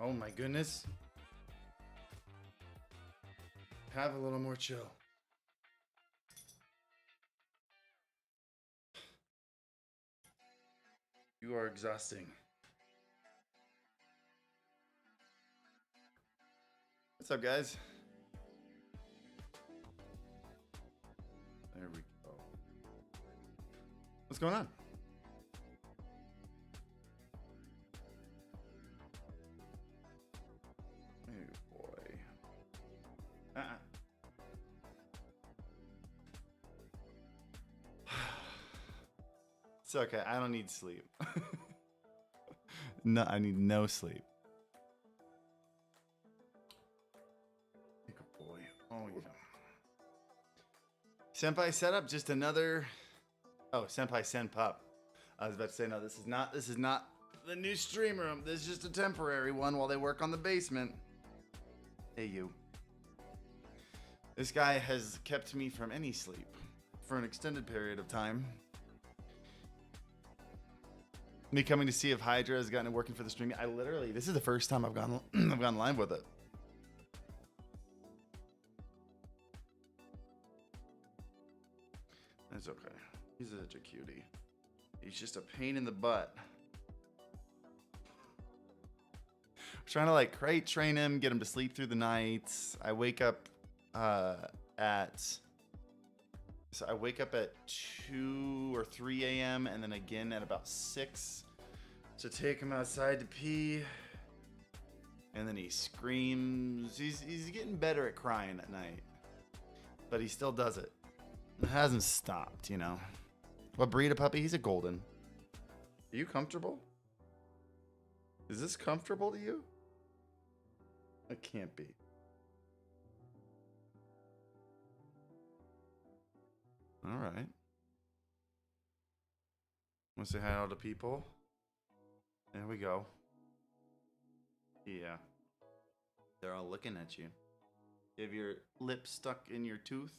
Oh my goodness. Have a little more chill. You are exhausting. What's up, guys? There we go. What's going on? Oh boy. It's okay. I don't need sleep. No, I need no sleep. Good boy. Oh yeah. Senpai set up just another. Oh, Senpai send pup. I was about to say no. This is not. This is not the new stream room. This is just a temporary one while they work on the basement. Hey you. This guy has kept me from any sleep for an extended period of time. Me coming to see if Hydra has gotten it working for the stream. I literally, this is the first time I've gone I've gone live with it. That's okay. He's such a cutie. He's just a pain in the butt. I'm trying to like crate train him, get him to sleep through the nights. I wake up at 2 or 3 a.m. and then again at about 6 to take him outside to pee. And then he screams. He's getting better at crying at night, but he still does it. It hasn't stopped, you know. What breed of puppy? He's a golden. Are you comfortable? Is this comfortable to you? It can't be. All right. Want to say hi to all the people? There we go. Yeah. They're all looking at you. You have your lip stuck in your tooth.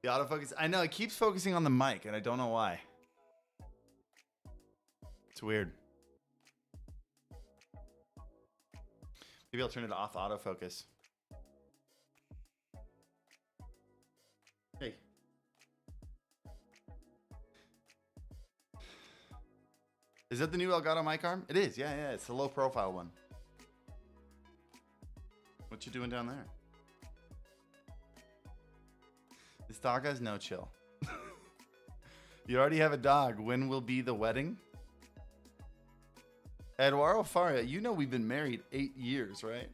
The autofocus. I know, it keeps focusing on the mic, and I don't know why. It's weird. Maybe I'll turn it off autofocus. Hey. Is that the new Elgato mic arm? It is, yeah, it's the low profile one. What you doing down there? This dog has no chill. You already have a dog. When will be the wedding? Eduardo Faria, you know we've been married 8 years, right?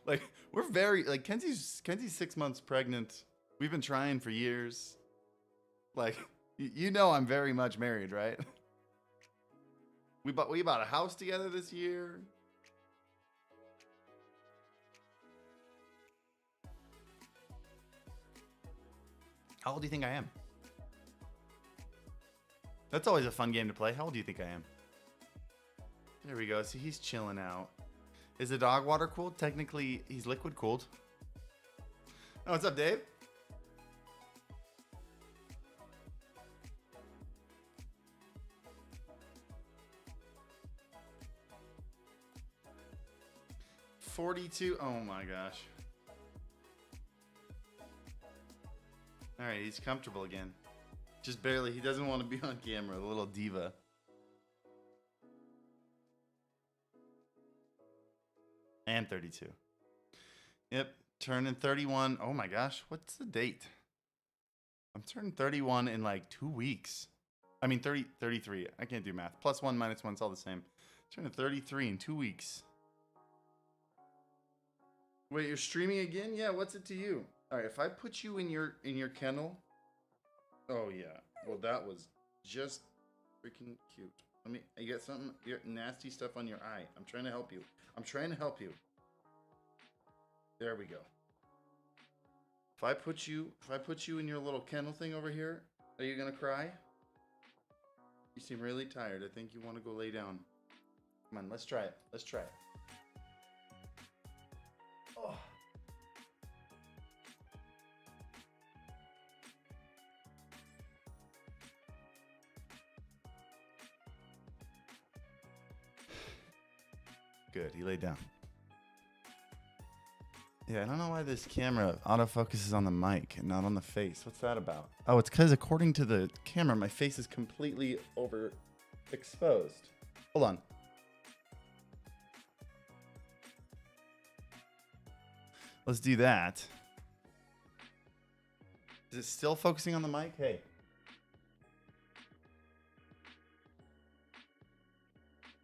Like, we're very, like, Kenzie's 6 months pregnant. We've been trying for years. Like, you know I'm very much married, right? We bought a house together this year. How old do you think I am? That's always a fun game to play. How old do you think I am? There we go. See, he's chilling out. Is the dog water cooled? Technically, he's liquid cooled. Oh, what's up, Dave? $42. Oh my gosh. All right, he's comfortable again. Just barely. He doesn't want to be on camera. The little diva. And 32. Yep, turning 31. Oh my gosh, what's the date? I'm turning 31 in like 2 weeks. I mean 33. I can't do math. +1 - 1, it's all the same. Turning 33 in 2 weeks. Wait, you're streaming again? Yeah, what's it to you? All right, if I put you in your kennel. Oh yeah. Well, that was just freaking cute. I got something, your nasty stuff on your eye. I'm trying to help you. I'm trying to help you. There we go. If I put you in your little kennel thing over here, are you gonna cry? You seem really tired. I think you want to go lay down. Come on, let's try it. Let's try it. Oh. Good. He laid down. Yeah, I don't know why this camera autofocuses on the mic and not on the face. What's that about? Oh, it's because according to the camera, my face is completely overexposed. Hold on. Let's do that. Is it still focusing on the mic? Hey.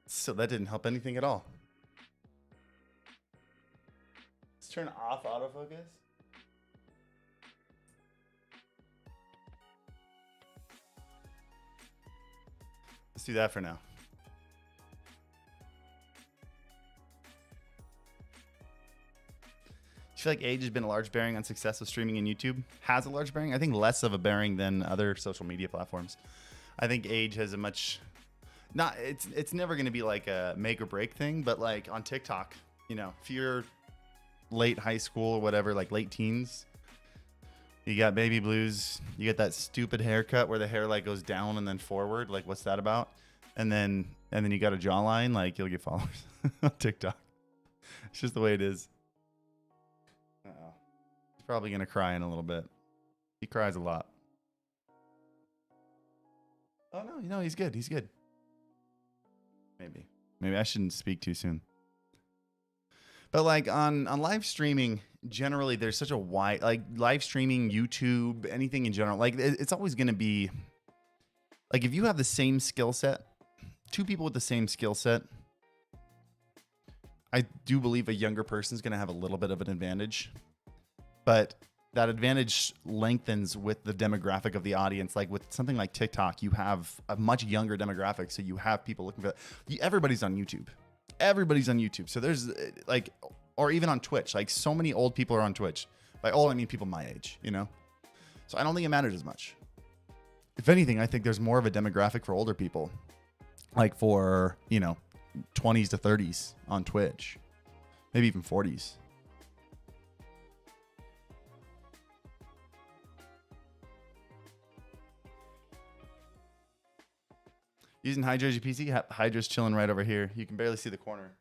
So that didn't help anything at all. Let's turn off autofocus. Let's do that for now. I feel like age has been a large bearing on success of streaming in YouTube. Has a large bearing? I think less of a bearing than other social media platforms. I think age has a much... It's never going to be like a make or break thing, but like on TikTok, you know, if you're late high school or whatever, like late teens, you got baby blues, you get that stupid haircut where the hair like goes down and then forward. Like, what's that about? And then you got a jawline, like you'll get followers on TikTok. It's just the way it is. Uh-oh. He's probably going to cry in a little bit. He cries a lot. Oh, no, you know, he's good. He's good. Maybe I shouldn't speak too soon. But like on live streaming, generally there's such a wide, like live streaming, YouTube, anything in general, like it's always going to be like if you have the same skill set, two people with the same skill set, I do believe a younger person is going to have a little bit of an advantage, but that advantage lengthens with the demographic of the audience. Like with something like TikTok, you have a much younger demographic. So you have people looking for that. Everybody's on YouTube. Everybody's on YouTube. So there's like, or even on Twitch, like so many old people are on Twitch. By old, I mean people my age, you know? So I don't think it matters as much. If anything, I think there's more of a demographic for older people, like for, you know, 20s to 30s on Twitch, maybe even 40s. Using Hydra's your PC. Hydra's chilling right over here. You can barely see the corner.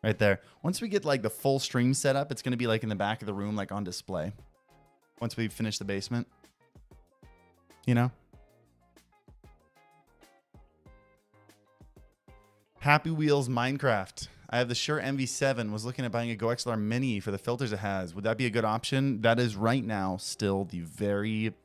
Right there. Once we get like the full stream set up, it's going to be like in the back of the room, like on display. Once we finish the basement. You know? Happy Wheels Minecraft. I have the Shure MV7. Was looking at buying a GoXLR Mini for the filters it has. Would that be a good option? That is right now still the very... wait.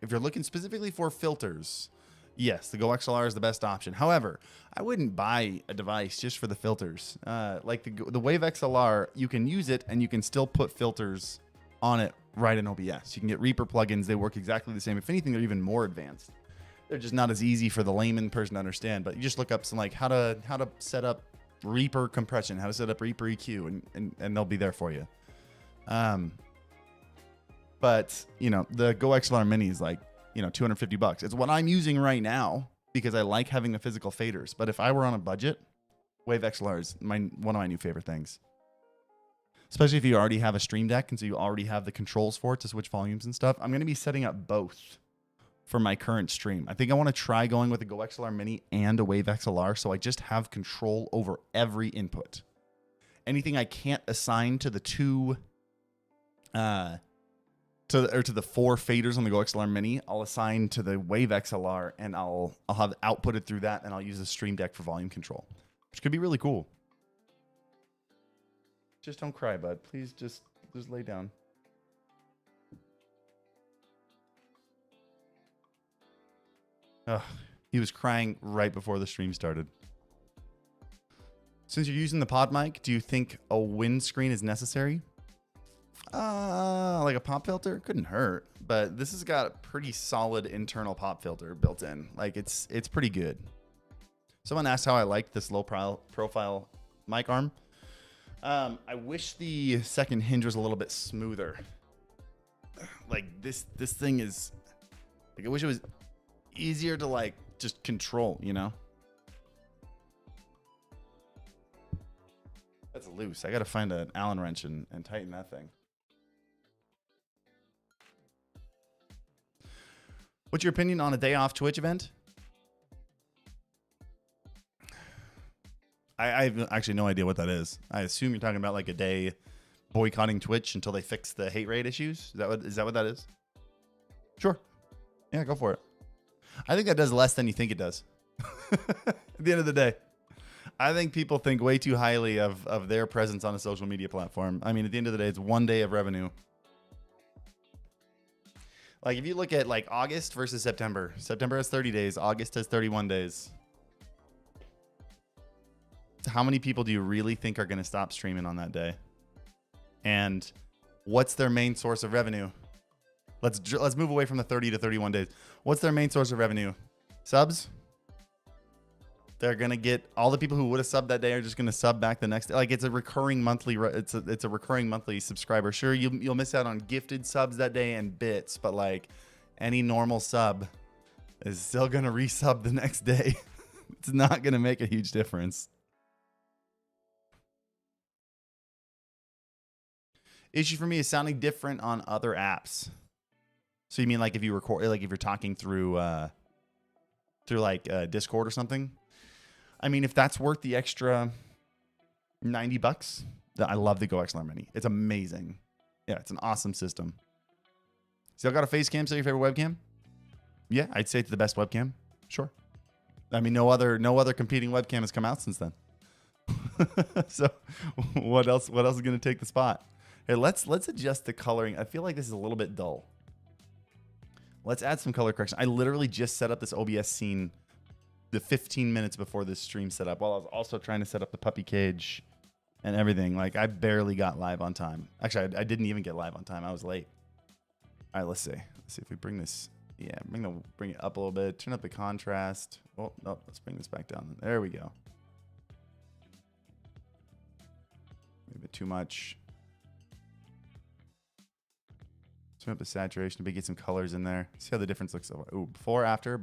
If you're looking specifically for filters, yes, the GoXLR is the best option. However, I wouldn't buy a device just for the filters. Like the Wave XLR, you can use it and you can still put filters on it right in OBS. You can get Reaper plugins. They work exactly the same. If anything, they're even more advanced. They're just not as easy for the layman person to understand. But you just look up some like how to set up Reaper compression, how to set up Reaper EQ, and they'll be there for you. But, you know, the GoXLR Mini is like, you know, $250. It's what I'm using right now because I like having the physical faders. But if I were on a budget, Wave XLR is one of my new favorite things. Especially if you already have a Stream Deck and so you already have the controls for it to switch volumes and stuff. I'm going to be setting up both for my current stream. I think I want to try going with a GoXLR Mini and a Wave XLR so I just have control over every input. Anything I can't assign to the two... to the four faders on the GoXLR Mini, I'll assign to the Wave XLR and I'll have outputted through that and I'll use the Stream Deck for volume control, which could be really cool. Just don't cry, bud. Please just lay down. Ugh, he was crying right before the stream started. Since you're using the pod mic, do you think a windscreen is necessary? Like a pop filter couldn't hurt, but this has got a pretty solid internal pop filter built in. Like it's pretty good. Someone asked how I liked this low profile mic arm. I wish the second hinge was a little bit smoother. Like this thing is like, I wish it was easier to like just control, you know? That's loose. I got to find an Allen wrench and tighten that thing. What's your opinion on a day off Twitch event? I have actually no idea what that is. I assume you're talking about like a day boycotting Twitch until they fix the hate rate issues. Is that what that is? Sure. Yeah, go for it. I think that does less than you think it does. At the end of the day, I think people think way too highly of their presence on a social media platform. I mean, at the end of the day, it's one day of revenue. Like if you look at like August versus September, September has 30 days, August has 31 days. How many people do you really think are going to stop streaming on that day? And what's their main source of revenue? Let's move away from the 30 to 31 days. What's their main source of revenue? Subs? They're going to get all the people who would have subbed that day are just going to sub back the next day. Like it's a recurring monthly it's a recurring monthly subscriber. Sure, you'll miss out on gifted subs that day and bits, but like any normal sub is still going to resub the next day. It's not going to make a huge difference. Issue for me is sounding different on other apps. So you mean like if you record, like if you're talking through like Discord or something? I mean, if that's worth the extra $90, I love the GoXLR Mini. It's amazing. Yeah, it's an awesome system. Still got a face cam? Still your favorite webcam? Yeah, I'd say it's the best webcam. Sure. I mean, no other competing webcam has come out since then. So what else is going to take the spot? Here, let's adjust the coloring. I feel like this is a little bit dull. Let's add some color correction. I literally just set up this OBS scene the 15 minutes before this stream set up, while I was also trying to set up the puppy cage and everything. Like I barely got live on time. Actually, I didn't even get live on time. I was late. All right, let's see. Let's see if we bring this. Yeah, bring it up a little bit. Turn up the contrast. Oh no, let's bring this back down. There we go. A bit too much. Turn up the saturation to get some colors in there. See how the difference looks. Ooh, before, after.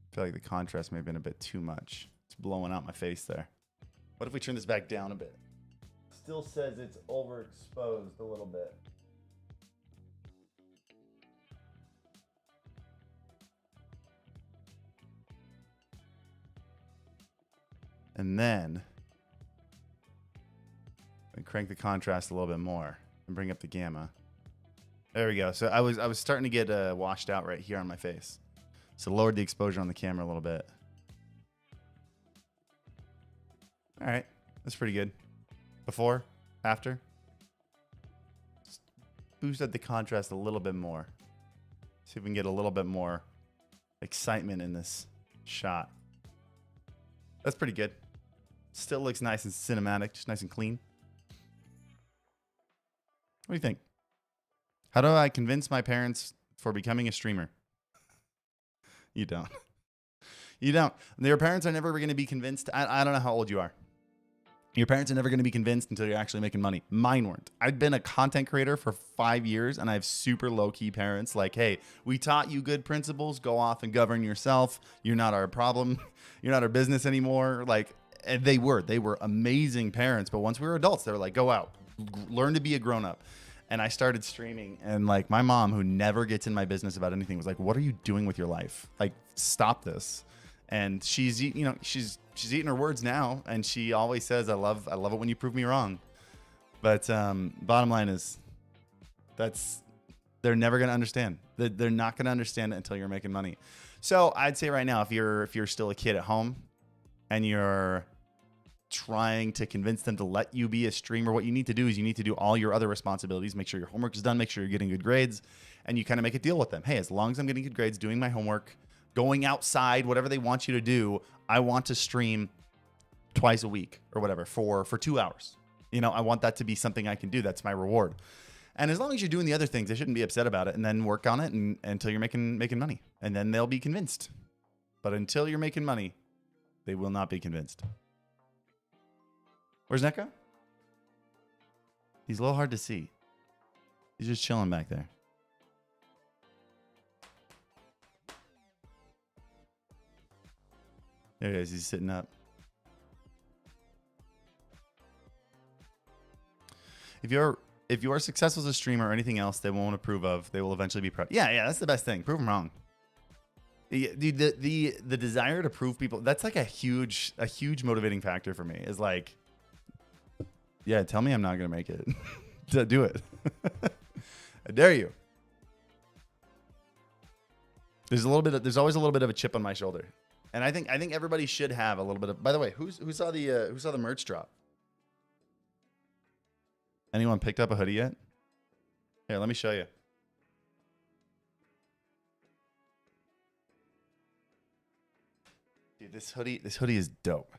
I feel like the contrast may have been a bit too much. It's blowing out my face there. What if we turn this back down a bit? Still says it's overexposed a little bit. And then we crank the contrast a little bit more and bring up the gamma. There we go. So I was starting to get washed out right here on my face. So lowered the exposure on the camera a little bit. All right, that's pretty good. Before, after. Just boost up the contrast a little bit more. See if we can get a little bit more excitement in this shot. That's pretty good. Still looks nice and cinematic, just nice and clean. What do you think? How do I convince my parents for becoming a streamer? You don't. You don't. Your parents are never going to be convinced. I don't know how old you are. Your parents are never going to be convinced until you're actually making money. Mine weren't. I've been a content creator for 5 years, and I have super low-key parents like, hey, we taught you good principles. Go off and govern yourself. You're not our problem. You're not our business anymore. Like, and they were amazing parents. But once we were adults, they were like, go out, learn to be a grown-up. And I started streaming, and like my mom, who never gets in my business about anything, was like, what are you doing with your life? Like, stop this. And she's eating her words now, and she always says, I love it when you prove me wrong. But bottom line is, they're never going to understand. They're not going to understand it until you're making money. So I'd say right now, if you're still a kid at home and you're trying to convince them to let you be a streamer, what you need to do is you need to do all your other responsibilities, make sure your homework is done, make sure you're getting good grades, and you kind of make a deal with them. Hey, as long as I'm getting good grades, doing my homework, going outside, whatever they want you to do, I want to stream twice a week or whatever for 2 hours. You know, I want that to be something I can do. That's my reward. And as long as you're doing the other things, they shouldn't be upset about it, and then work on it until you're making money. And then they'll be convinced. But until you're making money, they will not be convinced. Where's Neko? He's a little hard to see. He's just chilling back there. There he is. He's sitting up. If you're successful as a streamer or anything else they won't approve of, they will eventually be proud. Yeah, that's the best thing. Prove them wrong. Yeah, dude, the desire to prove people, that's like a huge motivating factor for me. Is like, yeah, tell me I'm not gonna make it. Do it. I dare you. There's always a little bit of a chip on my shoulder. And I think everybody should have a little bit of. By the way, who saw the merch drop? Anyone picked up a hoodie yet? Here, let me show you. Dude, this hoodie is dope.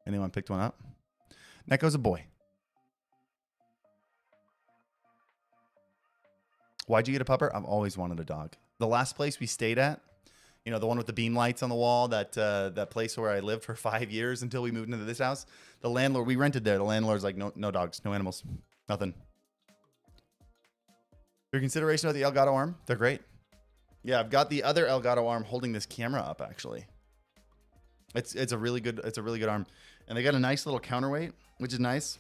Anyone picked one up? Neko's a boy. Why'd you get a pupper? I've always wanted a dog. The last place we stayed at, you know, the one with the beam lights on the wall, that place where I lived for 5 years until we moved into this house. The landlord, we rented there. The landlord's like, no dogs, no animals, nothing. Your consideration of the Elgato arm? They're great. Yeah, I've got the other Elgato arm holding this camera up. Actually, it's a really good arm, and they got a nice little counterweight, which is nice.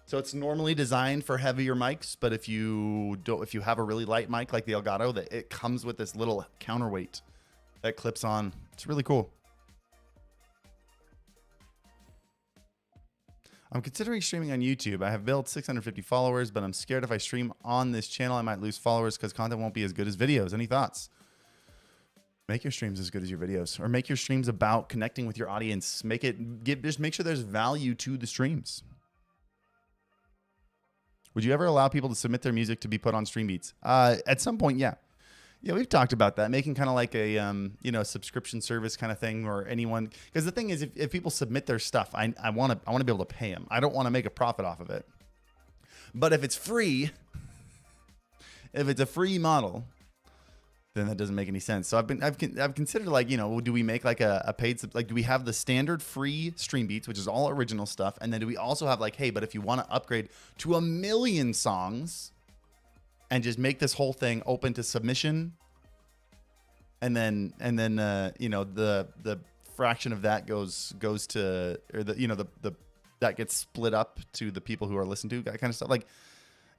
So it's normally designed for heavier mics, but if you have a really light mic like the Elgato, that it comes with this little counterweight that clips on. It's really cool. I'm considering streaming on YouTube. I have built 650 followers, but I'm scared if I stream on this channel, I might lose followers because content won't be as good as videos. Any thoughts? Make your streams as good as your videos, or make your streams about connecting with your audience. Just make sure there's value to the streams. Would you ever allow people to submit their music to be put on Stream Beats? At some point, yeah. Yeah, we've talked about that, making kind of like a subscription service kind of thing, or anyone. Because the thing is, if people submit their stuff, I want to be able to pay them. I don't want to make a profit off of it. But if it's free, if it's a free model, then that doesn't make any sense. So I've considered, like, do we make like a paid, like, do we have the standard free Stream Beats, which is all original stuff, and then do we also have like, hey, but if you want to upgrade to 1 million songs and just make this whole thing open to submission, and then the fraction of that goes to, or that gets split up to the people who are listened to, that kind of stuff. Like,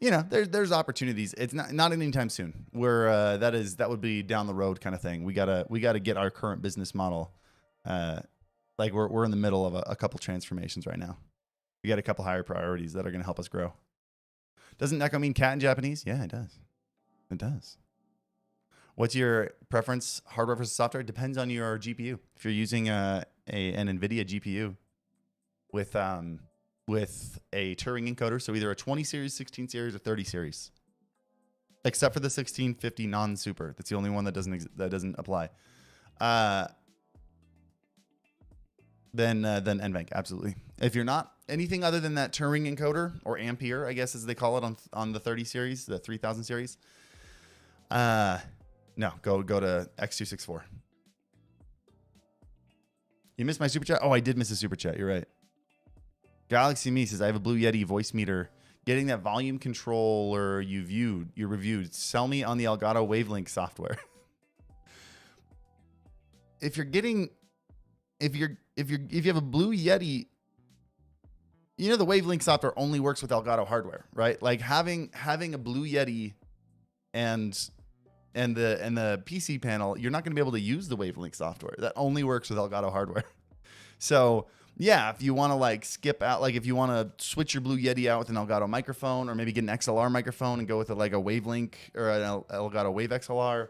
there's opportunities. It's not anytime soon. That would be down the road kind of thing. We gotta get our current business model. Like we're in the middle of a couple transformations right now. We got a couple higher priorities that are going to help us grow. Doesn't Neko mean cat in Japanese? Yeah, it does. It does. What's your preference, hardware versus software? It depends on your GPU. If you're using an NVIDIA GPU with a Turing encoder, so either a 20 series, 16 series, or 30 series, except for the 1650 non-super. That's the only one that doesn't apply. Then NVENC, absolutely. If you're not anything other than that Turing encoder, or Ampere, I guess as they call it on the 30 series, the 3000 series, no, go to X264. You missed my super chat? Oh, I did miss a super chat. You're right. Galaxy Me says, I have a Blue Yeti voice meter. Getting that volume controller you reviewed. Sell me on the Elgato Wavelink software. If you have a Blue Yeti, the Wavelink software only works with Elgato hardware, right? Like having a Blue Yeti and the PC panel, you're not going to be able to use the Wavelink software. That only works with Elgato hardware. So yeah, if you want to like skip out, like if you want to switch your Blue Yeti out with an Elgato microphone, or maybe get an XLR microphone and go with a Wavelink or an Elgato Wave XLR.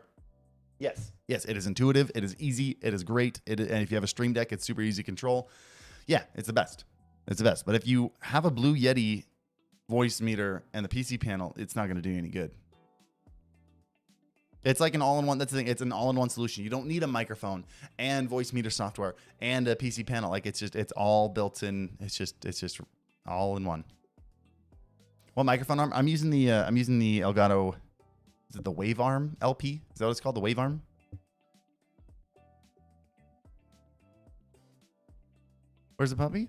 Yes, it is intuitive. It is easy. It is great. And if you have a Stream Deck, it's super easy to control. Yeah, it's the best. It's the best. But if you have a Blue Yeti voice meter and the PC panel, it's not going to do you any good. It's like an all-in-one. That's the thing. It's an all-in-one solution. You don't need a microphone and voice meter software and a PC panel. Like it's all built in. It's just all in one. What microphone arm? I'm using the Elgato. Is it the Wave Arm LP? Is that what it's called? The Wave Arm? Where's the puppy?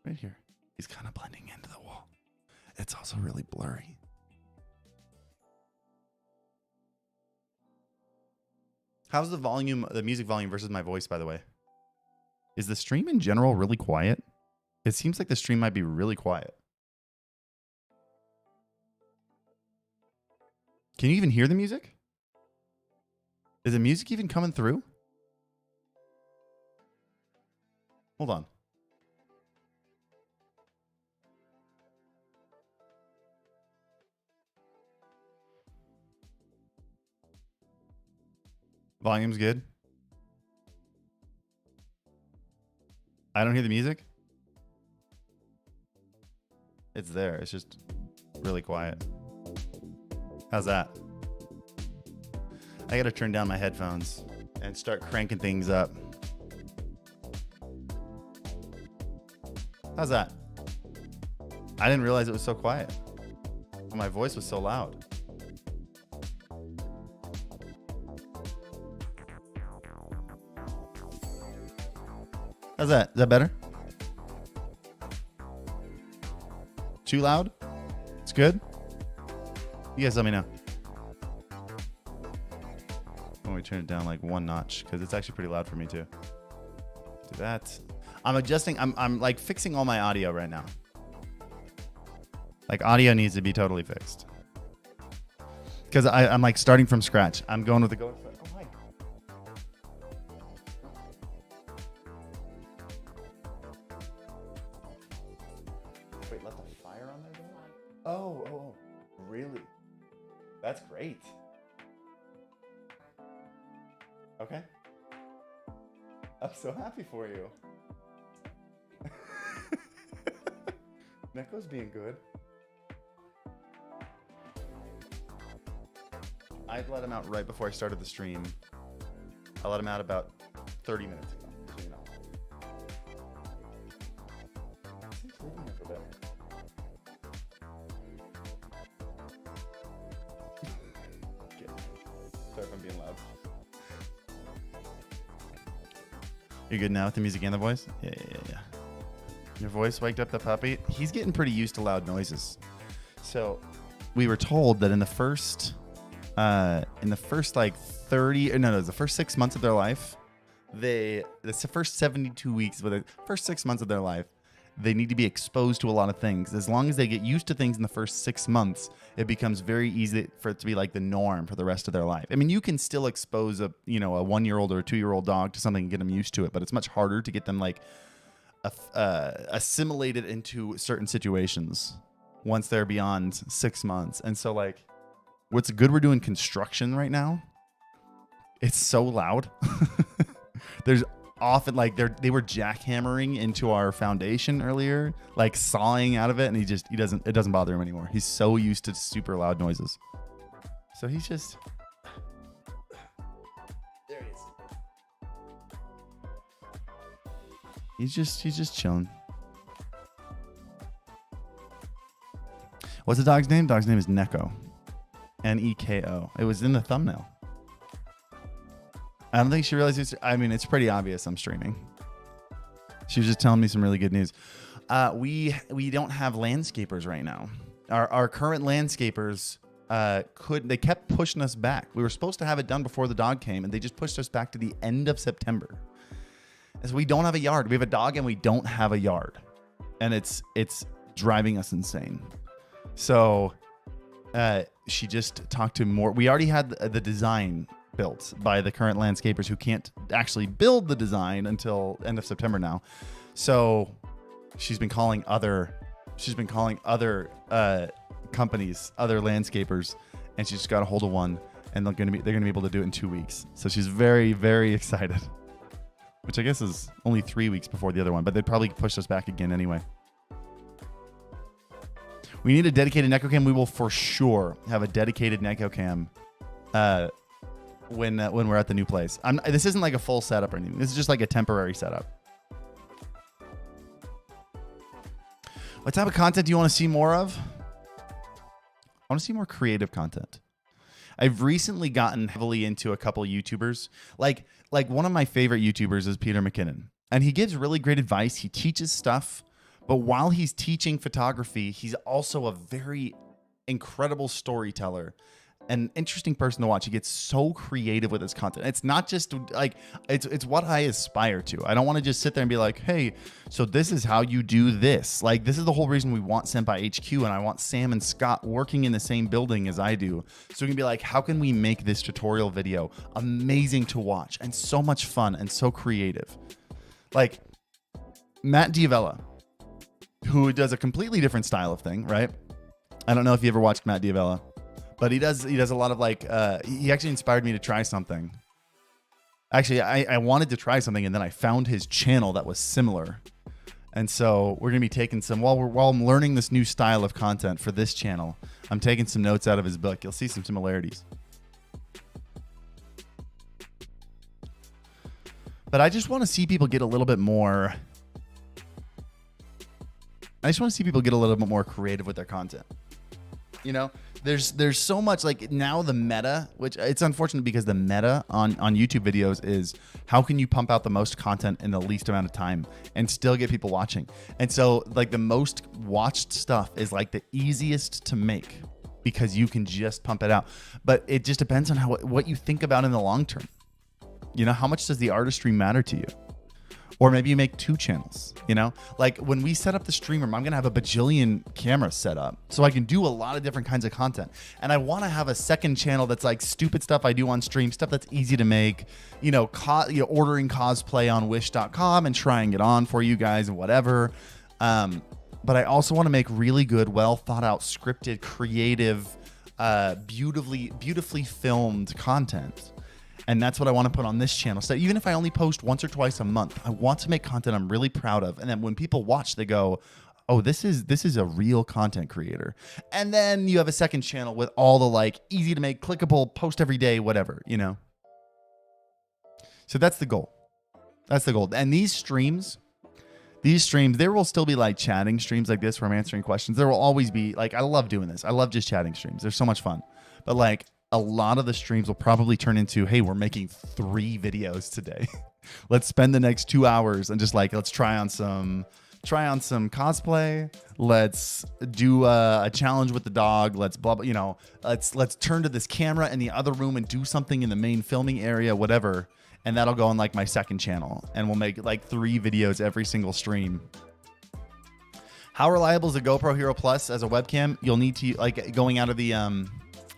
Right here. He's kind of blending into the wall. It's also really blurry. How's the music volume versus my voice, by the way? Is the stream in general really quiet? It seems like the stream might be really quiet. Can you even hear the music? Is the music even coming through? Hold on. Volume's good. I don't hear the music. It's there. It's just really quiet. How's that? I gotta turn down my headphones and start cranking things up. How's that? I didn't realize it was so quiet. My voice was so loud. How's that? Is that better? Too loud? It's good? You guys let me know. When we turn it down like one notch, because it's actually pretty loud for me too. Do that. I'm adjusting. I'm like fixing all my audio right now. Like audio needs to be totally fixed. Because I'm like starting from scratch. I'm going with the go. Oh my. Wait, left a fire on there? Oh, really? That's great. Okay. I'm so happy for you. Neko's being good. I let him out right before I started the stream. I let him out about 30 minutes ago. So you know. He's sleeping there for a bit. Okay. Sorry if I'm being loud. You're good now with the music and the voice? Yeah. Your voice waked up the puppy. He's getting pretty used to loud noises. So we were told that in the first like 30, no, it was the first 6 months of their life, it's the first 72 weeks, but the first 6 months of their life, they need to be exposed to a lot of things. As long as they get used to things in the first 6 months, it becomes very easy for it to be like the norm for the rest of their life. I mean, you can still expose a 1-year-old or a 2-year-old dog to something and get them used to it, but it's much harder to get them like assimilated into certain situations once they're beyond 6 months. And so like, what's good, we're doing construction right now. It's so loud. There's often like they were jackhammering into our foundation earlier, like sawing out of it, and it doesn't bother him anymore. He's so used to super loud noises. So he's just there he is. He's just chilling. What's the dog's name? Dog's name is Neko. Neko. It was in the thumbnail. I don't think she realized it's pretty obvious I'm streaming. She was just telling me some really good news. We don't have landscapers right now. Our current landscapers they kept pushing us back. We were supposed to have it done before the dog came, and they just pushed us back to the end of September. And so we don't have a yard. We have a dog and we don't have a yard. And it's driving us insane. So she just talked to more. We already had the design built by the current landscapers who can't actually build the design until end of September now. So she's been calling other companies, other landscapers, and she just got a hold of one, and they're gonna be able to do it in 2 weeks. So she's very, very excited. Which I guess is only 3 weeks before the other one, but they probably pushed us back again anyway. We need a dedicated Neko Cam. We will for sure have a dedicated Neko Cam when we're at the new place. This isn't like a full setup or anything. This is just like a temporary setup. What type of content do you want to see more of? I want to see more creative content. I've recently gotten heavily into a couple YouTubers. Like one of my favorite YouTubers is Peter McKinnon. And he gives really great advice. He teaches stuff. But while he's teaching photography, he's also a very incredible storyteller. an interesting person to watch. He gets so creative with his content. It's not just like it's what I aspire to. I don't want to just sit there and be like, hey, so this is how you do this. Like, this is the whole reason we want Senpai HQ, and I want Sam and Scott working in the same building as I do. So we can be like, how can we make this tutorial video amazing to watch and so much fun and so creative? Like Matt Diavella, who does a completely different style of thing, right? I don't know if you ever watched Matt Diavella, but he does a lot of like, he actually inspired me to try something. Actually, I wanted to try something, and then I found his channel that was similar. And so we're going to be taking some, while I'm learning this new style of content for this channel, I'm taking some notes out of his book. You'll see some similarities. But I just want to see people get a little bit more, creative with their content. You know, there's so much, like, now the meta, which it's unfortunate because the meta on YouTube videos is how can you pump out the most content in the least amount of time and still get people watching. And so, like, the most watched stuff is like the easiest to make because you can just pump it out. But it just depends on what you think about in the long term. You know, how much does the artistry matter to you? Or maybe you make 2 channels, you know? Like, when we set up the stream room, I'm going to have a bajillion cameras set up so I can do a lot of different kinds of content. And I want to have a second channel that's like stupid stuff I do on stream, stuff that's easy to make, ordering cosplay on wish.com and trying it on for you guys and whatever. But I also want to make really good, well thought out, scripted, creative, beautifully filmed content. And that's what I want to put on this channel. So even if I only post once or twice a month, I want to make content I'm really proud of. And then when people watch, they go, oh, this is a real content creator. And then you have a second channel with all the, like, easy to make, clickable, post every day, whatever, you know? So that's the goal. That's the goal. And these streams, there will still be like chatting streams like this where I'm answering questions. There will always be, like, I love doing this. I love just chatting streams. They're so much fun. But, like, a lot of the streams will probably turn into, hey, we're making 3 videos today. Let's spend the next 2 hours and just, like, let's try on some cosplay. Let's do a challenge with the dog. Let's blah, blah, you know, let's turn to this camera in the other room and do something in the main filming area, whatever. And that'll go on, like, my second channel. And we'll make, like, 3 videos every single stream. How reliable is the GoPro Hero Plus as a webcam? You'll need to, like, going out of the,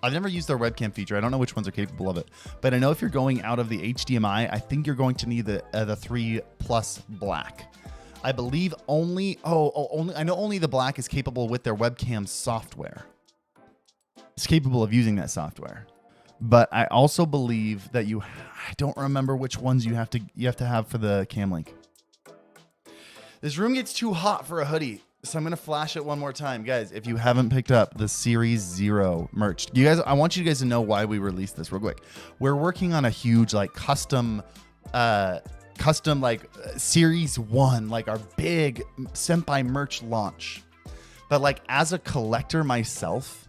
I've never used their webcam feature. I don't know which ones are capable of it, but I know if you're going out of the HDMI, I think you're going to need the 3 Plus Black. I believe only the Black is capable with their webcam software. It's capable of using that software, but I also believe that I don't remember which ones you have to have for the cam link. This room gets too hot for a hoodie. So I'm going to flash it one more time. Guys, if you haven't picked up the Series 0 merch, I want you guys to know why we released this real quick. We're working on a huge, like, custom like Series 1, like our big Senpai merch launch. But, like, as a collector myself,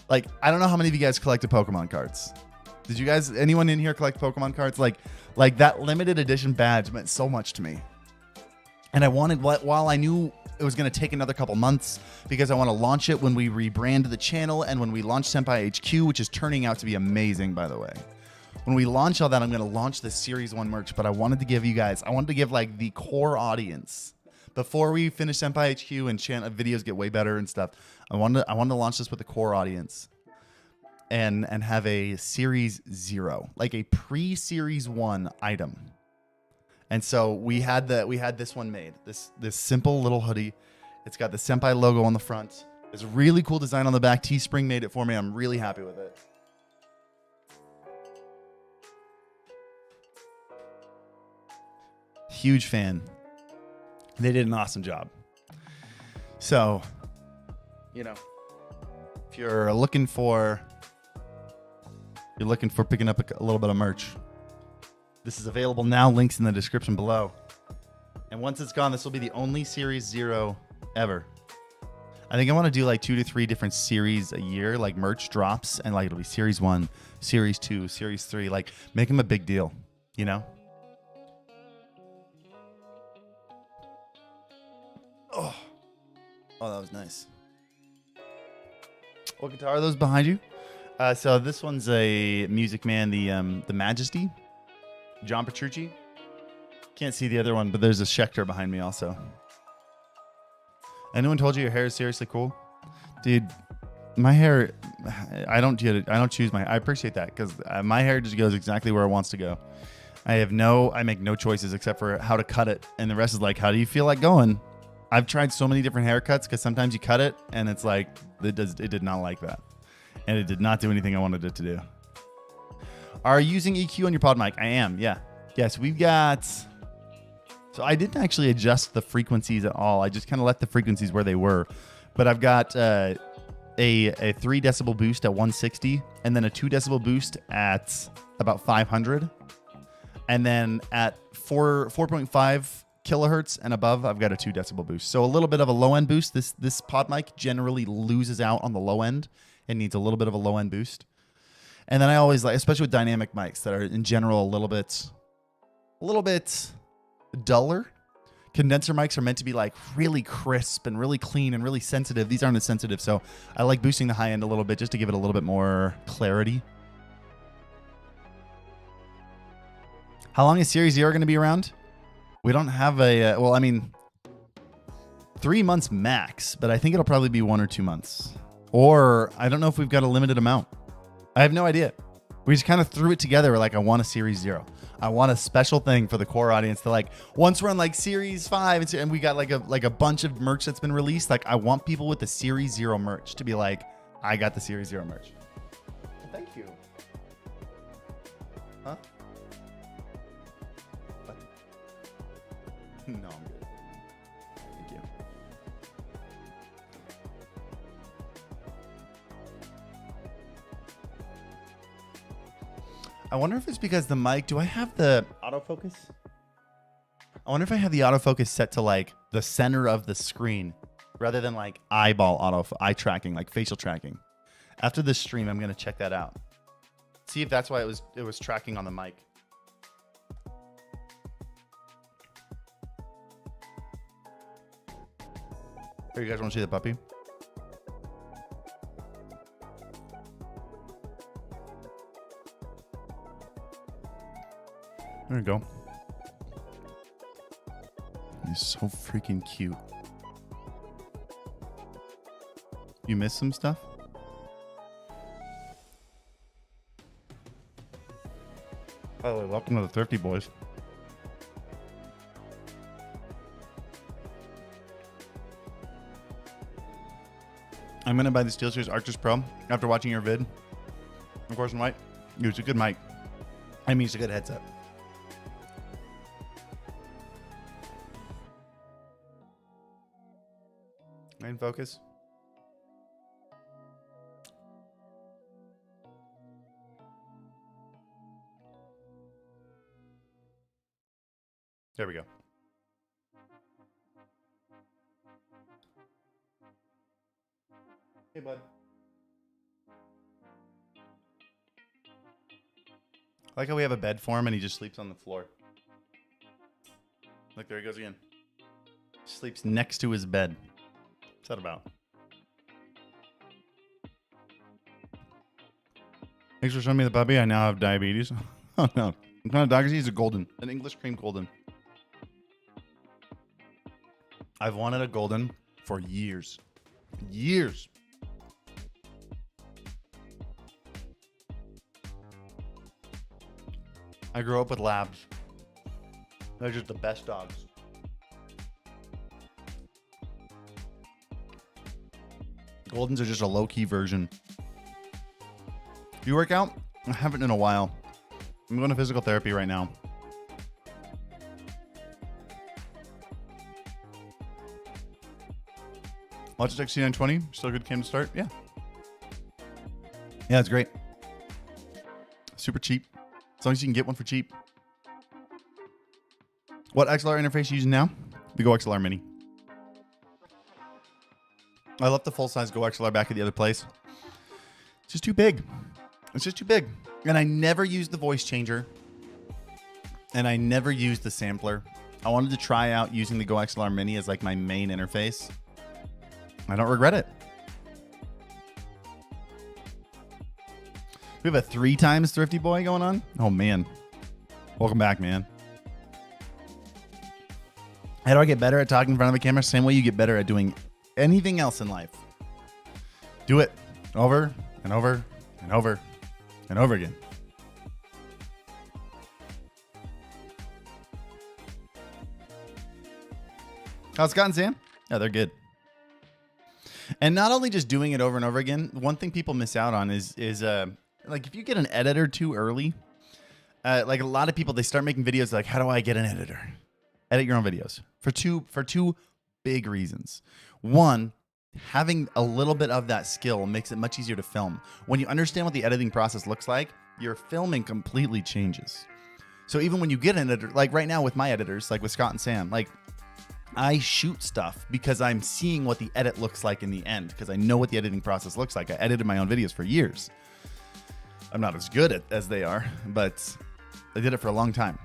like, I don't know how many of you guys collected Pokemon cards. Did you guys, anyone in here collect Pokemon cards? Like that limited edition badge meant so much to me. And I wanted, while I knew it was going to take another couple months because I want to launch it when we rebrand the channel and when we launch Senpai HQ, which is turning out to be amazing, by the way. When we launch all that, I'm going to launch the Series 1 merch, but I wanted to give like the core audience, before we finish Senpai HQ and videos get way better and stuff, I wanted to launch this with the core audience and have a Series 0, like a pre-Series 1 item. And so we had this one made, this simple little hoodie. It's got the Senpai logo on the front. It's a really cool design on the back. Teespring made it for me. I'm really happy with it. Huge fan. They did an awesome job. So, if you're looking for picking up a little bit of merch, this is available now. Links in the description below. And once it's gone, this will be the only Series 0 ever. I think I want to do like 2 to 3 different series a year, like merch drops, and like it'll be Series 1, Series 2, Series 3, like make them a big deal, Oh, that was nice. What guitar are those behind you? So this one's a Music Man, the Majesty, John Petrucci. Can't see the other one, but there's a Schecter behind me also. Anyone told you your hair is seriously cool? Dude, my hair, I don't choose I appreciate that because my hair just goes exactly where it wants to go. I make no choices except for how to cut it. And the rest is like, how do you feel like going? I've tried so many different haircuts because sometimes you cut it and it's like, it did not like that. And it did not do anything I wanted it to do. Are you using EQ on your pod mic? I am, yeah. Yes, we've got... So I didn't actually adjust the frequencies at all. I just kind of left the frequencies where they were. But I've got a 3 decibel boost at 160 and then a 2 decibel boost at about 500. And then at 4.5 kilohertz and above, I've got a 2 decibel boost. So a little bit of a low end boost. This pod mic generally loses out on the low end. It needs a little bit of a low end boost. And then I always like, especially with dynamic mics that are in general a little bit duller. Condenser mics are meant to be like really crisp and really clean and really sensitive. These aren't as sensitive. So I like boosting the high end a little bit just to give it a little bit more clarity. How long is Series 0 going to be around? We don't have a, 3 months max, but I think it'll probably be 1 or 2 months. Or I don't know if we've got a limited amount. I have no idea. We just kind of threw it together. We're like, I want a Series 0. I want a special thing for the core audience to like, once we're on like Series 5 and we got like a bunch of merch that's been released. Like I want people with the Series 0 merch to be like, I got the Series 0 merch. Well, thank you. Huh? What? No, I'm good. Thank you. I wonder if it's because the mic, do I have the autofocus? I wonder if I have the autofocus set to like the center of the screen rather than like eye tracking, like facial tracking. After this stream, I'm going to check that out. See if that's why it was tracking on the mic. Here, you guys want to see the puppy? There you go. He's so freaking cute. You missed some stuff? By the way, welcome to the Thrifty Boys. I'm going to buy the SteelSeries Arctis Pro after watching your vid. Of course, in white. It's a good mic. I mean, it's a good headset. In focus. There we go. Hey, bud. I like how we have a bed for him and he just sleeps on the floor. Look, there he goes again. Sleeps next to his bed. What's that about? Thanks for showing me the puppy. I now have diabetes. Oh no. What kind of dog is he? He's a golden. An English cream golden. I've wanted a golden for years. Years. I grew up with labs. They're just the best dogs. Goldens are just a low-key version. Do you work out? I haven't in a while. I'm going to physical therapy right now. Logitech C920, still a good cam to start? Yeah. Yeah, it's great. Super cheap. As long as you can get one for cheap. What XLR interface are you using now? The Go XLR Mini. I left the full-size Go XLR back at the other place. It's just too big. It's just too big. And I never used the voice changer. And I never used the sampler. I wanted to try out using the Go XLR Mini as like my main interface. I don't regret it. We have a 3 times Thrifty Boy going on. Oh, man. Welcome back, man. How do I get better at talking in front of a camera? Same way you get better at doing anything else in life. Do it over and over and over and over again. How's Scott and Sam? Yeah, they're good. And not only just doing it over and over again, one thing people miss out on is like if you get an editor too early, like a lot of people, they start making videos like, how do I get an editor? Edit your own videos for two big reasons. One, having a little bit of that skill makes it much easier to film. When you understand what the editing process looks like, your filming completely changes. So even when you get an editor, like right now with my editors, like with Scott and Sam, like I shoot stuff because I'm seeing what the edit looks like in the end, because I know what the editing process looks like. I edited my own videos for years. I'm not as good as they are, but I did it for a long time.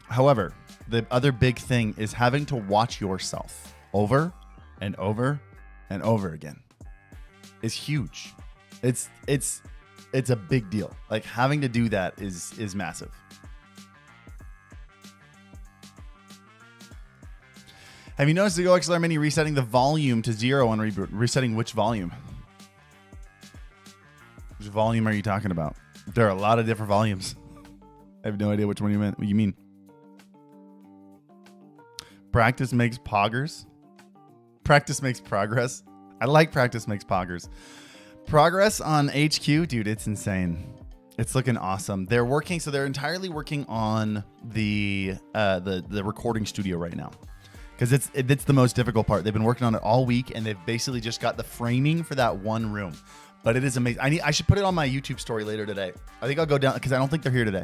However, the other big thing is having to watch yourself over and over and over again is huge. It's a big deal. Like having to do that is massive. Have you noticed the OXLR Mini resetting the volume to 0 on reboot? Resetting which volume? Which volume are you talking about? There are a lot of different volumes. I have no idea which one you mean. Practice makes poggers. Practice makes progress. I like practice makes poggers. Progress on HQ, dude, it's insane. It's looking awesome. They're working, so they're entirely working on the recording studio right now. Because it's the most difficult part. They've been working on it all week, and they've basically just got the framing for that one room. But it is amazing. I should put it on my YouTube story later today. I think I'll go down, because I don't think they're here today.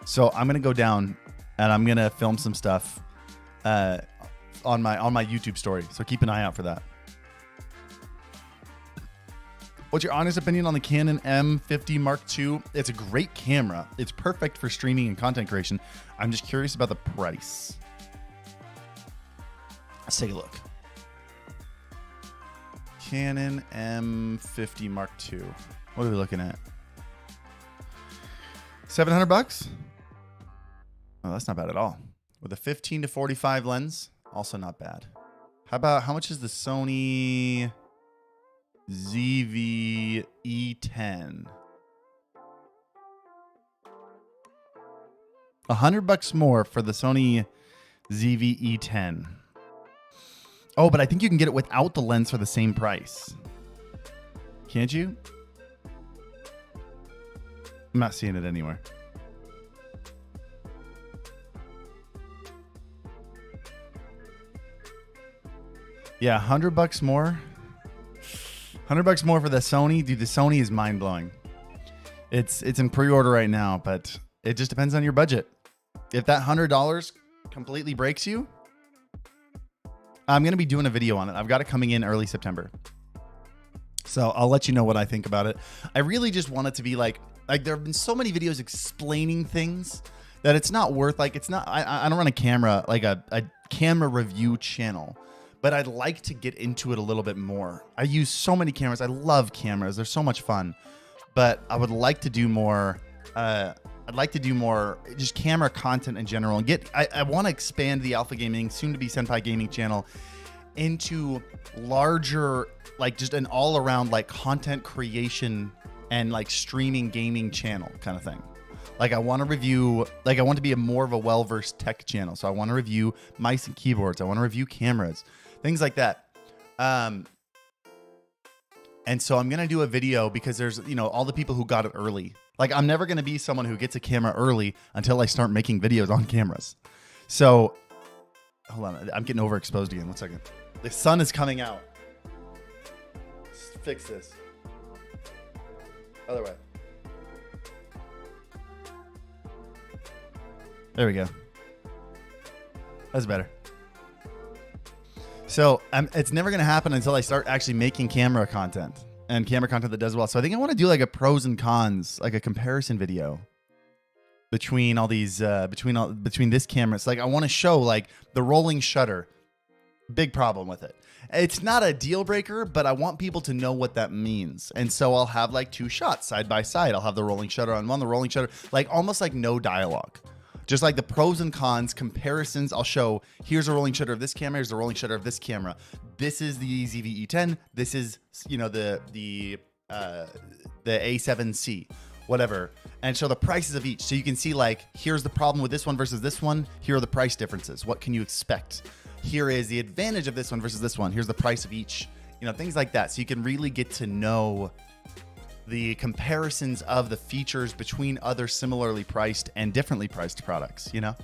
So I'm going to go down, and I'm going to film some stuff on my YouTube story. So keep an eye out for that. What's your honest opinion on the Canon M50 Mark II? It's a great camera. It's perfect for streaming and content creation. I'm just curious about the price. Let's take a look. Canon M50 Mark II. What are we looking at? $700? Oh, that's not bad at all. With a 15 to 45 lens, also not bad. How much is the Sony ZV E10? $100 more for the Sony ZV E10. Oh, but I think you can get it without the lens for the same price. Can't you? I'm not seeing it anywhere. Yeah, $100 more. $100 more for the Sony. Dude, the Sony is mind-blowing. It's in pre-order right now, but it just depends on your budget. If that $100 completely breaks you, I'm going to be doing a video on it. I've got it coming in early September. So I'll let you know what I think about it. I really just want it to be like there have been so many videos explaining things that it's not worth, I don't run a camera, like a camera review channel, but I'd like to get into it a little bit more. I use so many cameras. I love cameras. They're so much fun, but I would like to do more, just camera content in general, and I want to expand the Alpha Gaming, soon to be Senpai Gaming channel, into larger, like just an all around like content creation and like streaming gaming channel kind of thing. Like I want to review, like I want to be more of a well-versed tech channel. So I want to review mice and keyboards. I want to review cameras, things like that. And so I'm going to do a video because there's, all the people who got it early. Like I'm never going to be someone who gets a camera early until I start making videos on cameras. So hold on. I'm getting overexposed again. 1 second. The sun is coming out. Let's fix this. Other way. There we go. That's better. So it's never going to happen until I start actually making camera content and camera content that does well. So I think I want to do like a pros and cons, like a comparison video between all these, between this camera. It's like I want to show like the rolling shutter Big problem with it. It's not a deal breaker, but I want people to know what that means. And so I'll have like 2 shots side by side. I'll have the rolling shutter on one, the rolling shutter, like almost like no dialogue. Just like the pros and cons, comparisons. I'll show, here's a rolling shutter of this camera, here's a rolling shutter of this camera. This is the ZV-E10. This is, you know, the A7C, whatever. And show the prices of each. So you can see like, here's the problem with this one versus this one. Here are the price differences. What can you expect? Here is the advantage of this one versus this one. Here's the price of each, you know, things like that. So you can really get to know the comparisons of the features between other similarly priced and differently priced products, you know?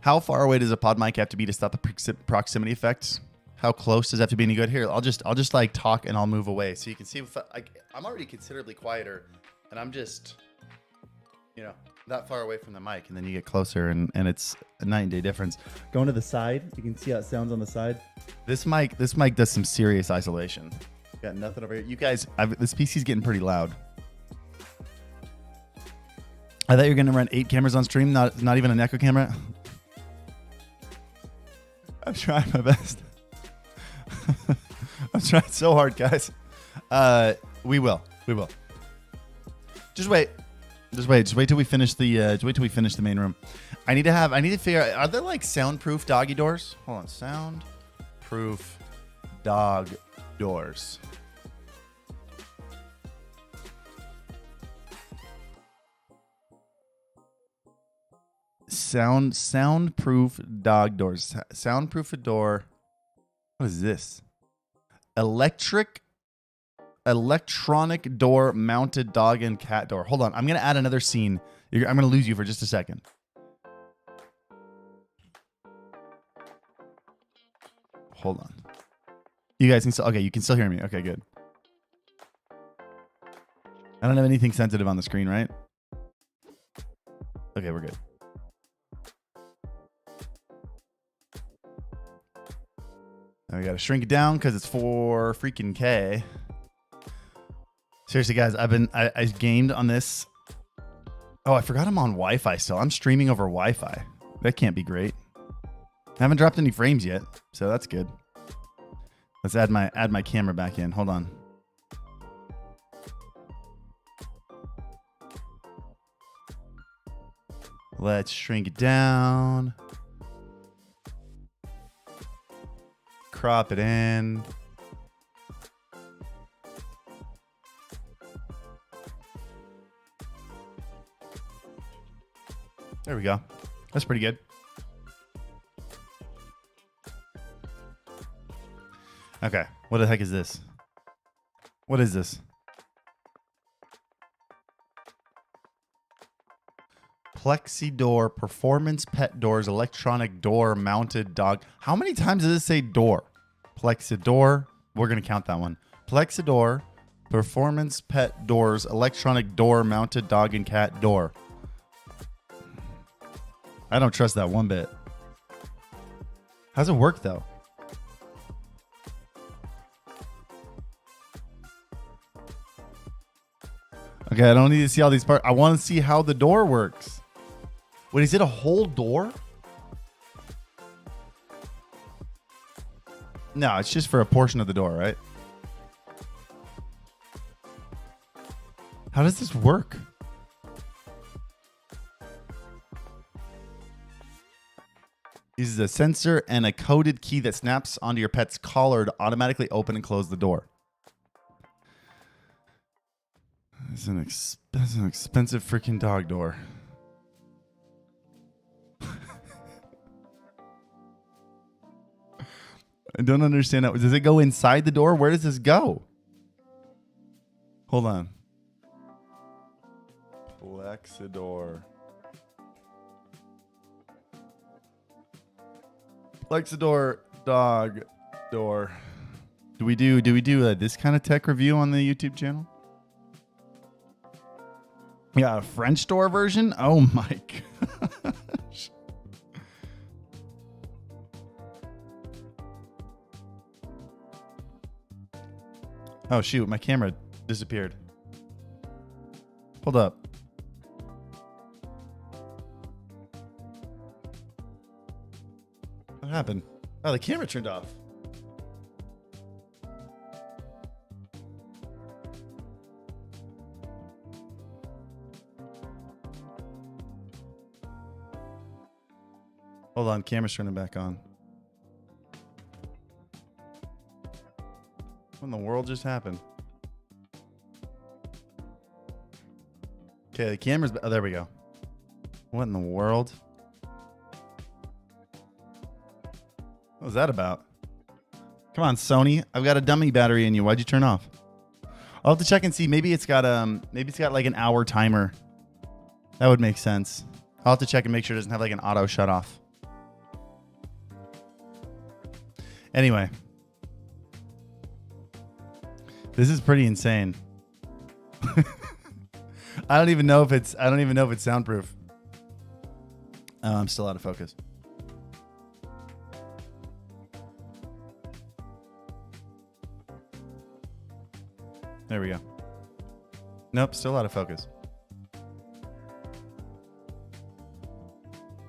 How far away does a pod mic have to be to stop the proximity effect? How close does it have to be any good? Here, I'll just like talk and I'll move away. So you can see if I'm already considerably quieter and I'm just, you know, that far away from the mic, and then you get closer and it's a night and day difference. Going to the side, you can see how it sounds on the side. This mic does some serious isolation. Got nothing over here. You guys, this PC's getting pretty loud. I thought you were going to run 8 cameras on stream, not even an echo camera. I'm trying my best. I'm trying so hard, guys. We will. Just wait till we finish the main room. I need to figure out, are there like soundproof doggy doors? Hold on, soundproof dog doors. Soundproof dog doors. Soundproof a door. What is this? Electronic door mounted dog and cat door. Hold on. I'm going to add another scene. I'm going to lose you for just a second. Hold on. You guys can still, okay, you can still hear me. Okay, good. I don't have anything sensitive on the screen, right? Okay, we're good. Now we got to shrink it down because it's 4 freaking K. Seriously, guys, I gamed on this. Oh, I forgot I'm on Wi-Fi still. I'm streaming over Wi-Fi. That can't be great. I haven't dropped any frames yet, so that's good. Let's add my camera back in. Hold on. Let's shrink it down. Crop it in. There we go. That's pretty good. Okay. What the heck is this? What is this? Plexi door, performance pet doors, electronic door, mounted dog. How many times does this say door? Plexidor. We're going to count that one. Plexidor, performance pet doors, electronic door, mounted dog and cat door. I don't trust that one bit. How's it work though? Okay, I don't need to see all these parts. I want to see how the door works. Wait, is it a whole door? No, it's just for a portion of the door, right? How does this work? Uses a sensor and a coded key that snaps onto your pet's collar to automatically open and close the door. That's an expensive freaking dog door. I don't understand that. Does it go inside the door? Where does this go? Hold on. Plexidor. Plexidor dog door. Do we do this kind of tech review on the YouTube channel? Yeah, a French door version? Oh my gosh. Oh shoot, my camera disappeared. Hold up. What happened? Oh, the camera turned off. Hold on, camera's turning back on. What in the world just happened? Okay, the camera's... Oh, there we go. What in the world? What was that about? Come on, Sony. I've got a dummy battery in you. Why'd you turn off? I'll have to check and see. Maybe it's got like an hour timer. That would make sense. I'll have to check and make sure it doesn't have like an auto shut off. Anyway. This is pretty insane. I don't even know if it's soundproof. Oh, I'm still out of focus. There we go. Nope, still out of focus.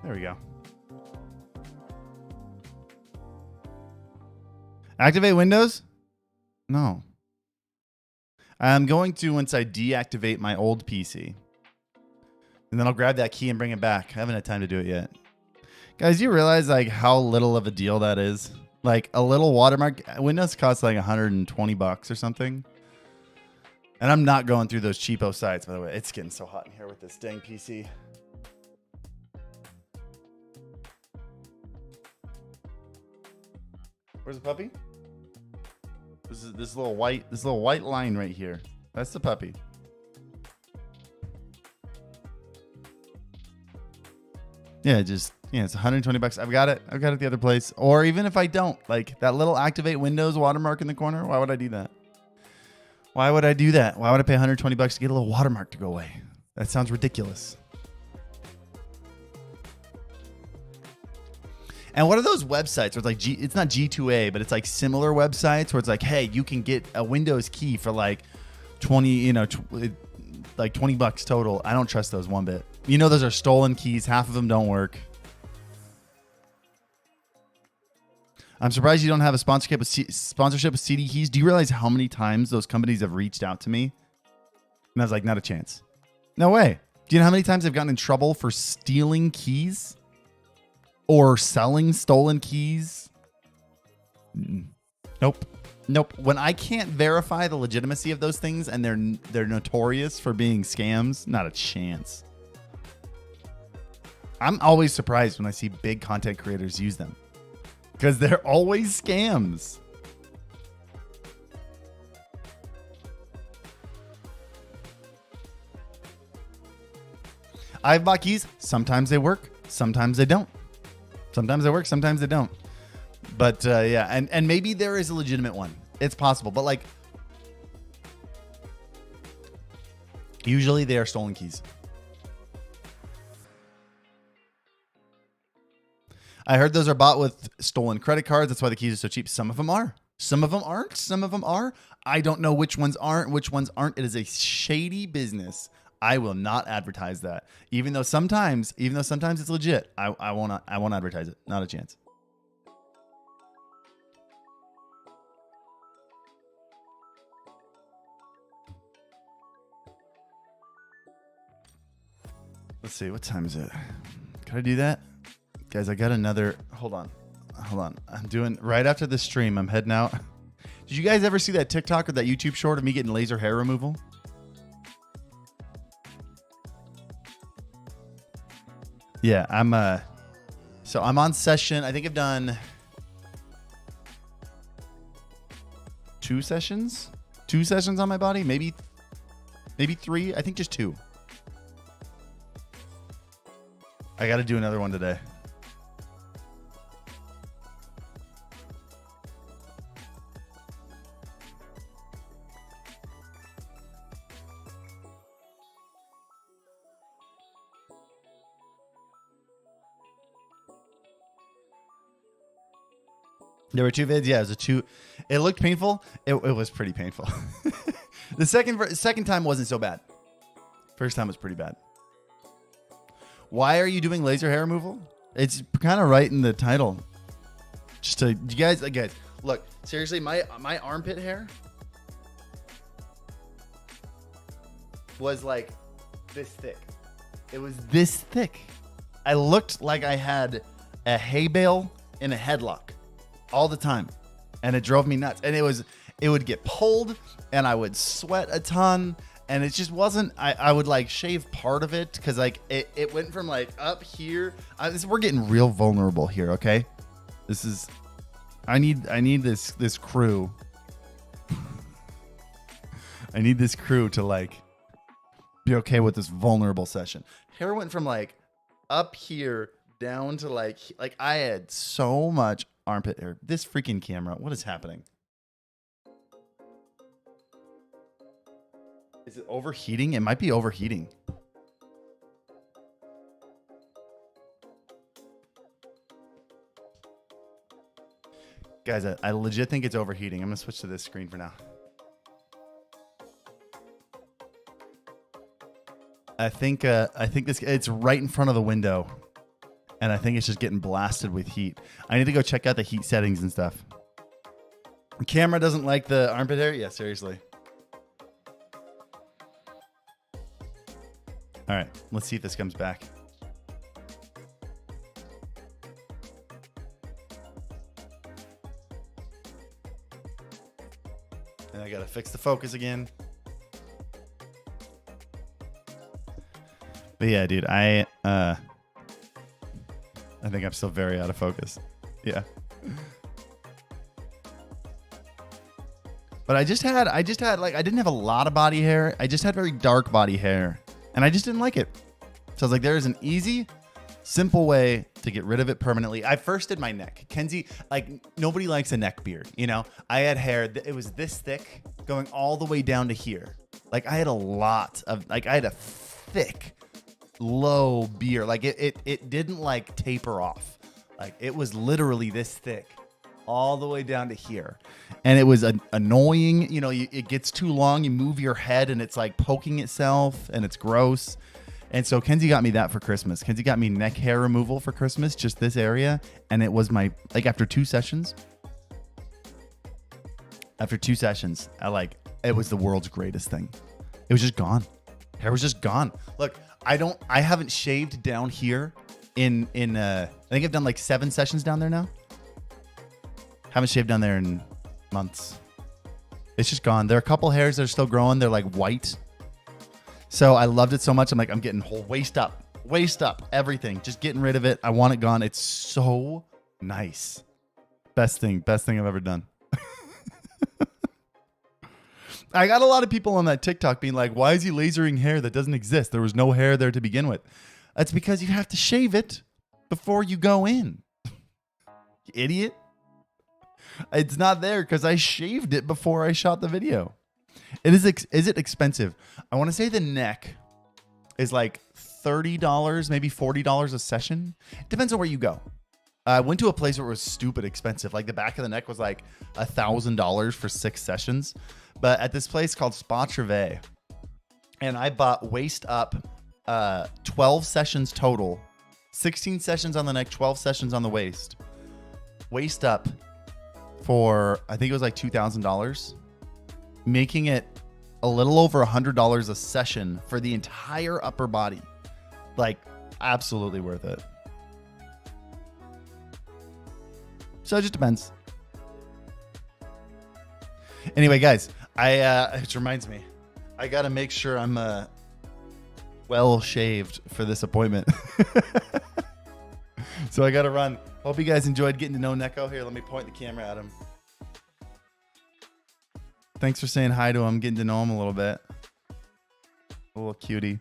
There we go. Activate Windows? No. I'm going to once I deactivate my old PC. And then I'll grab that key and bring it back. I haven't had time to do it yet. Guys, do you realize like how little of a deal that is? Like a little watermark. Windows costs like $120 or something. And I'm not going through those cheapo sites, by the way. It's getting so hot in here with this dang PC. Where's the puppy? This little white line right here. That's the puppy. Yeah, it's $120. I've got it the other place. Or even if I don't, like that little activate Windows watermark in the corner, why would I do that? Why would I do that? Why would I pay $120 to get a little watermark to go away? That sounds ridiculous. And what are those websites where it's like it's not G2A, but it's like similar websites where it's like, hey, you can get a Windows key for like like $20 total. I don't trust those one bit. You know, those are stolen keys. Half of them don't work. I'm surprised you don't have a sponsorship with CD Keys. Do you realize how many times those companies have reached out to me? And I was like, not a chance. No way. Do you know how many times I've gotten in trouble for stealing keys? Or selling stolen keys? Nope. When I can't verify the legitimacy of those things and they're notorious for being scams, not a chance. I'm always surprised when I see big content creators use them. Because they're always scams. I've bought keys. Sometimes they work. Sometimes they don't. Sometimes they work. Sometimes they don't. But yeah, and maybe there is a legitimate one. It's possible. But like, usually they are stolen keys. I heard those are bought with stolen credit cards. That's why the keys are so cheap. Some of them are. Some of them aren't. Some of them are. I don't know which ones aren't, which ones aren't. It is a shady business. I will not advertise that. Even though sometimes it's legit, I won't advertise it. Not a chance. Let's see. What time is it? Can I do that? Guys, I got another. Hold on. I'm doing right after the stream. I'm heading out. Did you guys ever see that TikTok or that YouTube short of me getting laser hair removal? Yeah, I'm on session. I think I've done 2 sessions. 2 sessions on my body, maybe 3. I think just 2. I got to do another one today. There were 2 vids. Yeah, it was 2. It looked painful. It was pretty painful. The second time wasn't so bad. First time was pretty bad. Why are you doing laser hair removal? It's kind of right in the title. Just to you guys, again, look, seriously, my armpit hair was like this thick. It was this thick. I looked like I had a hay bale in a headlock all the time, and it drove me nuts. And it would get pulled, and I would sweat a ton, and it just wasn't. I would like shave part of it because like it went from like up here. We're getting real vulnerable here, okay? This is. I need this crew. I need this crew to like be okay with this vulnerable session. Hair went from like up here down to like I had so much armpit hair. This freaking camera, what is happening? Is it overheating? It might be overheating. Guys, I legit think it's overheating. I'm gonna switch to this screen for now. I think it's right in front of the window, and I think it's just getting blasted with heat. I need to go check out the heat settings and stuff. The camera doesn't like the armpit hair? Yeah, seriously. All right, let's see if this comes back. And I gotta fix the focus again. But yeah, dude, I think I'm still very out of focus. Yeah. But I just had like, I didn't have a lot of body hair. I just had very dark body hair, and I just didn't like it. So I was like, there is an easy, simple way to get rid of it permanently. I first did my neck. Kenzie, like, nobody likes a neck beard, you know? I had hair, it was this thick going all the way down to here. Like, I had a lot of, like, I had a thick, low beard. Like, it didn't, like, taper off. Like, it was literally this thick all the way down to here. And it was annoying. You know, it gets too long. You move your head, and it's, like, poking itself, and it's gross. And so Kenzie got me that for Christmas. Kenzie got me neck hair removal for Christmas, just this area. And it was my, like, after two sessions, it was the world's greatest thing. It was just gone. Hair was just gone. Look, I haven't shaved down here I think I've done like 7 sessions down there now. Haven't shaved down there in months. It's just gone. There are a couple hairs that are still growing. They're like white. So I loved it so much. I'm like, I'm getting whole waist up, everything. Just getting rid of it. I want it gone. It's so nice. Best thing I've ever done. I got a lot of people on that TikTok being like, why is he lasering hair that doesn't exist? There was no hair there to begin with. That's because you have to shave it before you go in. You idiot. It's not there because I shaved it before I shot the video. Is it expensive? I want to say the neck is like $30, maybe $40 a session. It depends on where you go. I went to a place where it was stupid expensive. Like the back of the neck was like $1,000 for 6 sessions. But at this place called Spa Treve, and I bought waist up 12 sessions total. 16 sessions on the neck, 12 sessions on the waist. Waist up for, I think it was like $2,000. Making it a little over $100 a session for the entire upper body. Like, absolutely worth it. So it just depends. Anyway, guys, it reminds me, I gotta make sure I'm well shaved for this appointment. So I gotta run. Hope you guys enjoyed getting to know Neko. Here, let me point the camera at him. Thanks for saying hi to him, getting to know him a little bit. A little cutie.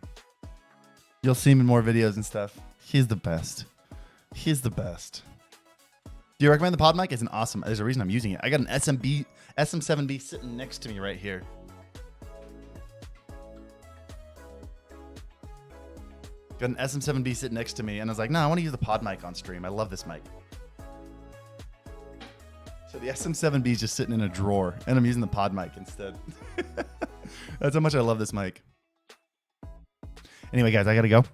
You'll see him in more videos and stuff. He's the best. He's the best. Do you recommend the pod mic? It's an awesome. There's a reason I'm using it. I got an SM7B sitting next to me right here. Got an SM7B sitting next to me, and I was like, no, I want to use the pod mic on stream. I love this mic. So the SM7B is just sitting in a drawer, and I'm using the pod mic instead. That's how much I love this mic. Anyway, guys, I got to go.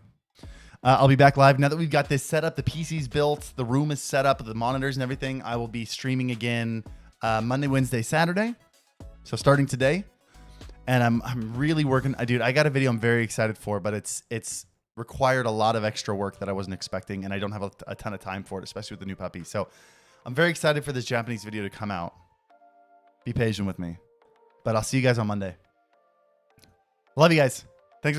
I'll be back live now that we've got this set up. The PC's built, the room is set up, the monitors and everything. I will be streaming again Monday, Wednesday, Saturday. So starting today, and I'm really working. Dude, I got a video I'm very excited for, but it's required a lot of extra work that I wasn't expecting, and I don't have a ton of time for it, especially with the new puppy. So I'm very excited for this Japanese video to come out. Be patient with me, but I'll see you guys on Monday. Love you guys. Thanks for hanging.